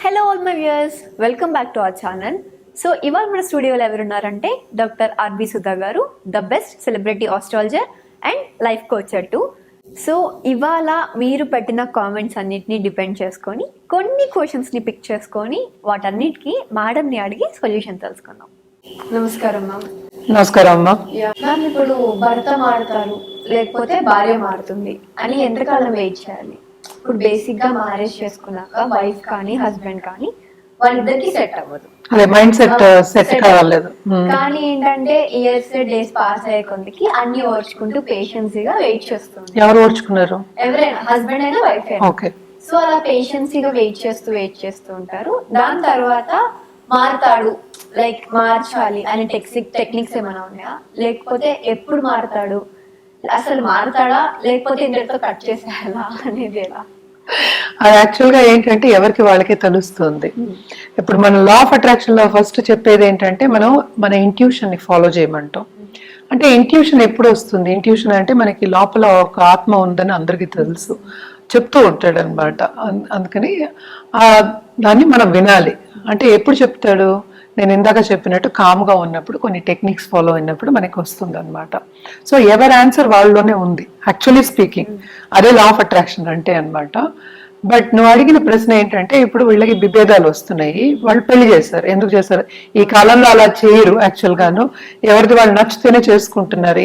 Hello all my viewers, welcome back to our channel. So ఇవాళ మన స్టూడియోలో ఎవరున్నారంటే doctor RB Sudha గారు, the best celebrity astrologer and life coach అటు. So ఇవాళ మీరు పెట్టిన కామెంట్స్ అన్నిటిని డిపెండ్ చేసుకొని కొన్ని క్వశ్చన్స్ని పిక్ చేసుకొని వాటన్నిటికీ మేడంని అడిగి సొల్యూషన్ తెలుసుకుందాం. నమస్కారం మ్యామ్. నమస్కారం అమ్మా. మ్యామ్, ఇప్పుడు భర్త మారుతారు లేకపోతే భార్య మారుతుంది అని ఎంతకాలం వెయిట్ చేయాలి? ఇప్పుడు బేసిక్ గా మ్యారేజ్ చేసుకున్నాక వైఫ్ కానీ హస్బెండ్ కానీ వాళ్ళిద్దరికి సెట్ అవ్వదు, అదే మైండ్ సెట్ కాలేదు. కానీ ఏంటంటే ఇయర్స్ డేస్ పాస్ అయ్యే కొందికి అన్ని ఓర్చుకుంటూ పేషెన్సీగా వెయిట్ చేస్తుంది. ఎవరు ఓర్చుకున్నారు? ఎవరైనా, హస్బెండ్ అయినా వైఫ్ అయినా. ఓకే. సో అలా పేషెన్సీగా వెయిట్ చేస్తూ ఉంటారు. దాని తర్వాత మారుతాడు, లైక్ మార్చాలి అనే టెక్నిక్స్ ఏమైనా ఉన్నాయా? లేకపోతే ఎప్పుడు మారుతాడు, అసలు మారుతాడా లేకపోతే ఇంతటితో కట్ చేసేయాలా అనేది ఎలా? అది యాక్చువల్ గా ఏంటంటే ఎవరికి వాళ్ళకే తెలుస్తుంది. ఇప్పుడు మన లా ఆఫ్ అట్రాక్షన్ లో ఫస్ట్ చెప్పేది ఏంటంటే మనం మన ఇంట్యూషన్ ని ఫాలో చేయమంటాం. అంటే ఇంట్యూషన్ ఎప్పుడు వస్తుంది? ఇంట్యూషన్ అంటే మనకి లోపల ఒక ఆత్మ ఉందని అందరికీ తెలుసు, చెప్తూ ఉంటాడు అనమాట. అందుకని దాన్ని మనం వినాలి. అంటే ఎప్పుడు చెప్తాడు? నేను ఇందాక చెప్పినట్టు కామ్గా ఉన్నప్పుడు, కొన్ని టెక్నిక్స్ ఫాలో అయినప్పుడు మనకి వస్తుంది అనమాట. సో ఎవరి ఆన్సర్ వాళ్ళలోనే ఉంది యాక్చువల్లీ స్పీకింగ్. అదే లా ఆఫ్ అట్రాక్షన్ అంటే అనమాట. బట్ నువ్వు అడిగిన ప్రశ్న ఏంటంటే ఇప్పుడు వీళ్ళకి విభేదాలు వస్తున్నాయి, వాళ్ళు పెళ్లి చేశారు. ఎందుకు చేశారు? ఈ కాలంలో అలా చేయరు యాక్చువల్ గాను, ఎవరిది వాళ్ళు నచ్చితేనే చేసుకుంటున్నారు.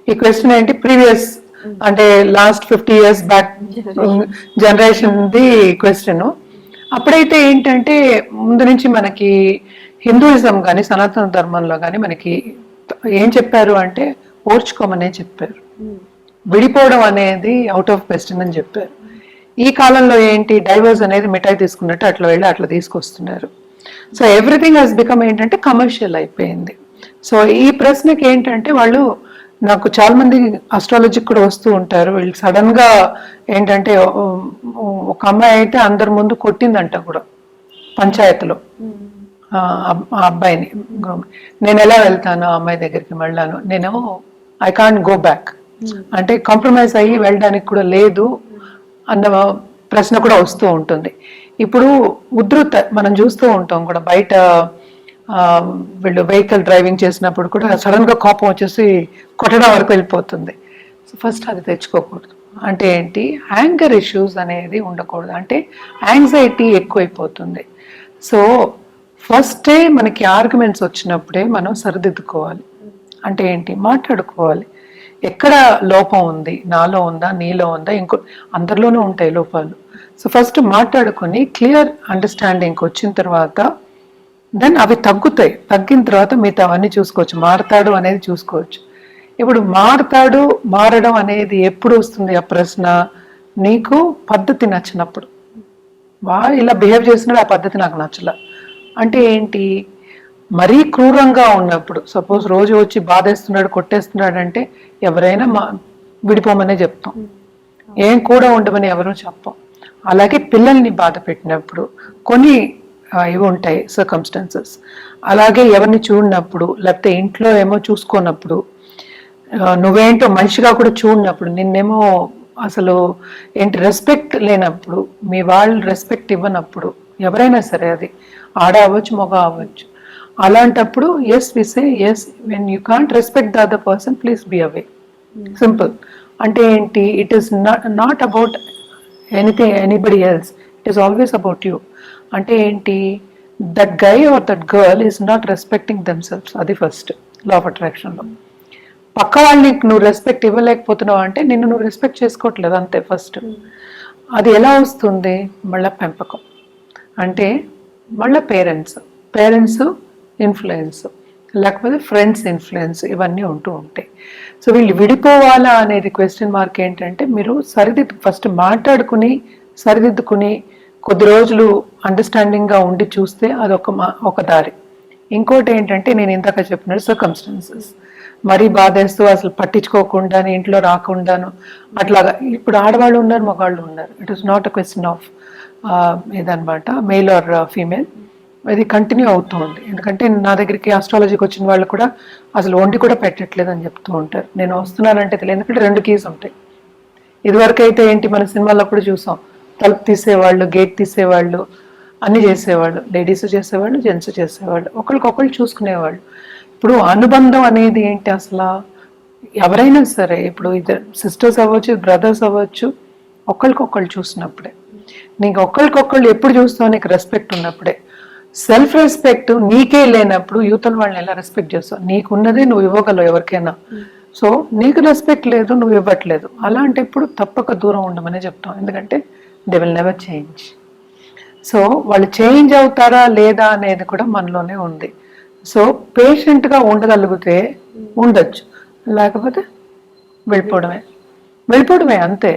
ఈ క్వశ్చన్ ఏంటి, ప్రీవియస్ అంటే last 50 years back generation the question. అప్పుడైతే ఏంటంటే ముందు నుంచి మనకి హిందూయిజం కానీ సనాతన ధర్మంలో కానీ మనకి ఏం చెప్పారు అంటే ఓర్చుకోమనే చెప్పారు, విడిపోవడం అనేది అవుట్ ఆఫ్ క్వశ్చన్ అని చెప్పారు. ఈ కాలంలో ఏంటి, డైవర్స్ అనేది మిఠాయి తీసుకున్నట్టు అట్లా వెళ్ళి అట్లా తీసుకొస్తున్నారు. సో ఎవ్రీథింగ్ హెస్ బికమ్ ఏంటంటే కమర్షియల్ అయిపోయింది. సో ఈ ప్రశ్నకి ఏంటంటే వాళ్ళు, నాకు చాలా మంది అస్ట్రాలజీకి కూడా వస్తూ ఉంటారు, వీళ్ళు సడన్ గా ఏంటంటే ఒక అమ్మాయి అయితే అందరి ముందు కొట్టిందంట కూడా పంచాయతీలో ఆ అబ్బాయిని. నేను ఎలా వెళ్తాను ఆ అమ్మాయి దగ్గరికి? వెళ్ళాను నేను, ఐ కాంట్ గో బ్యాక్ అంటే కాంప్రమైజ్ అయ్యి వెళ్ళడానికి కూడా లేదు అన్న ప్రశ్న కూడా వస్తూ ఉంటుంది. ఇప్పుడు ఉధృత మనం చూస్తూ ఉంటాం కూడా బయట, వీళ్ళు వెహికల్ డ్రైవింగ్ చేసినప్పుడు కూడా సడన్ గా కోపం వచ్చేసి కొట్టడం వరకు వెళ్ళిపోతుంది. సో ఫస్ట్ అది తెచ్చుకోకూడదు. అంటే ఏంటి, యాంగర్ ఇష్యూస్ అనేది ఉండకూడదు, అంటే యాంగ్జైటీ ఎక్కువైపోతుంది. సో ఫస్టే మనకి ఆర్గ్యుమెంట్స్ వచ్చినప్పుడే మనం సరిదిద్దుకోవాలి. అంటే ఏంటి, మాట్లాడుకోవాలి. ఎక్కడ లోపం ఉంది, నాలో ఉందా, నీలో ఉందా, ఇంకో అందరిలోనూ ఉంటాయి లోపాలు. సో ఫస్ట్ మాట్లాడుకొని క్లియర్ అండర్స్టాండింగ్ వచ్చిన తర్వాత దెన్ అవి తగ్గుతాయి. తగ్గిన తర్వాత మిగతా అవన్నీ చూసుకోవచ్చు. మారతాడు అనేది చూసుకోవచ్చు. ఇప్పుడు మారతాడు, మారడం అనేది ఎప్పుడు వస్తుంది ఆ ప్రశ్న? నీకు పద్ధతి నచ్చినప్పుడు. వాడు ఇలా బిహేవ్ చేస్తున్నాడు, ఆ పద్ధతి నాకు నచ్చల అంటే ఏంటి, మరీ క్రూరంగా ఉన్నప్పుడు, సపోజ్ రోజు వచ్చి బాధేస్తున్నాడు, కొట్టేస్తున్నాడు అంటే ఎవరైనా విడిపోమనే చెప్తాం, ఏం కూడా ఉండమని ఎవరూ చెప్పం. అలాగే పిల్లల్ని బాధ పెట్టినప్పుడు కొన్ని ఇవి ఉంటాయి సర్కమ్స్టాన్సెస్. అలాగే ఎవరిని చూడనప్పుడు, లేకపోతే ఇంట్లో ఏమో చూసుకున్నప్పుడు, నువ్వేంటో మనిషిగా కూడా చూడనప్పుడు, నిన్నేమో అసలు ఏంటి రెస్పెక్ట్ లేనప్పుడు, మీ వాళ్ళు రెస్పెక్ట్ ఇవ్వనప్పుడు, ఎవరైనా సరే, అది ఆడ అవ్వచ్చు మగ అవ్వచ్చు, అలాంటప్పుడు yes we say yes. When you can't respect the other person, please be away. Simple. అంటే ఏంటి, it is not about anything anybody else, it is always about you. అంటే ఏంటి, that guy or that girl is not respecting themselves. అది first law of అట్రాక్షన్లో. పక్క వాళ్ళని నువ్వు respect ఇవ్వలేకపోతున్నావు అంటే నిన్ను నువ్వు రెస్పెక్ట్ చేసుకోవట్లేదు, అంతే ఫస్ట్. అది ఎలా వస్తుంది? మళ్ళీ పెంపకం, అంటే మళ్ళీ పేరెంట్స్ ఇన్ఫ్లుయెన్స్, లేకపోతే ఫ్రెండ్స్ ఇన్ఫ్లుయెన్స్, ఇవన్నీ ఉంటూ ఉంటాయి. సో వీళ్ళు విడిపోవాలా అనేది క్వశ్చన్ మార్క్. ఏంటంటే మీరు ఫస్ట్ మాట్లాడుకుని సరిదిద్దుకుని కొద్ది రోజులు అండర్స్టాండింగ్గా ఉండి చూస్తే అదొక దారి. ఇంకోటి ఏంటంటే నేను ఇందాక చెప్పినట్టు సర్కమ్స్టాన్సెస్, మరీ బాధేస్తూ అసలు పట్టించుకోకుండా ఇంట్లో రాకుండాను అట్లాగా. ఇప్పుడు ఆడవాళ్ళు ఉన్నారు, మగవాళ్ళు ఉన్నారు. It is not a question of ఇదనమాట, మేల్ ఆర్ ఫీమేల్. ఇది కంటిన్యూ అవుతూ ఉంది. ఎందుకంటే నా దగ్గరికి ఆస్ట్రాలజీకి వచ్చిన వాళ్ళు కూడా అసలు వండి కూడా పెట్టట్లేదు అని చెప్తూ ఉంటారు. నేను వస్తున్నానంటే తెలియదు, ఎందుకంటే 2 కీస్ ఉంటాయి. ఇదివరకు అయితే ఏంటి, మన సినిమాల్లో కూడా చూసాం, తలుపు తీసేవాళ్ళు, గేట్ తీసేవాళ్ళు, అన్ని చేసేవాళ్ళు, లేడీస్ చేసేవాళ్ళు, జెంట్స్ చేసేవాళ్ళు, ఒకరికొకరు చూసుకునేవాళ్ళు. ఇప్పుడు అనుబంధం అనేది ఏంటి అసలు? ఎవరైనా సరే, ఇప్పుడు ఇద్దరు సిస్టర్స్ అవ్వచ్చు, బ్రదర్స్ అవ్వచ్చు, ఒకరికొకళ్ళు చూసినప్పుడే. నీకు ఒకరికొకళ్ళు ఎప్పుడు చూస్తావు? నీకు రెస్పెక్ట్ ఉన్నప్పుడే. సెల్ఫ్ రెస్పెక్ట్ నీకే లేనప్పుడు యూతల వాళ్ళని ఎలా రెస్పెక్ట్ చేస్తావు? నీకున్నది నువ్వు ఇవ్వగలవు ఎవరికైనా. సో నీకు రెస్పెక్ట్ లేదు, నువ్వు ఇవ్వట్లేదు, అలాంటప్పుడు తప్పక దూరం ఉండమని చెప్తాం. ఎందుకంటే they will never change. So వాళ్ళు చేంజ్ అవుతారా లేదా అనేది కూడా మనలోనే ఉంది. సో పేషెంట్గా ఉండగలిగితే ఉండొచ్చు, లేకపోతే వెళ్ళిపోవడమే అంతే.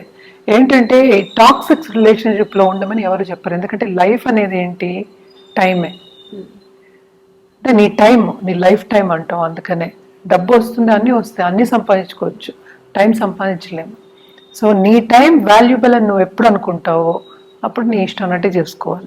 ఏంటంటే టాక్సిక్ రిలేషన్షిప్లో ఉండమని ఎవరు చెప్పరు. ఎందుకంటే లైఫ్ అనేది ఏంటి? టైమే. అంటే నీ టైం, నీ లైఫ్ టైం అంటాం. అందుకనే డబ్బు వస్తుంది, అన్నీ వస్తాయి, అన్నీ సంపాదించుకోవచ్చు, టైం సంపాదించలేము. సో నీ టైం వాల్యుబుల్ అని నువ్వు ఎప్పుడు అనుకుంటావో అప్పుడు నీ ఇష్టం అన్నట్టే చేసుకోవాలి.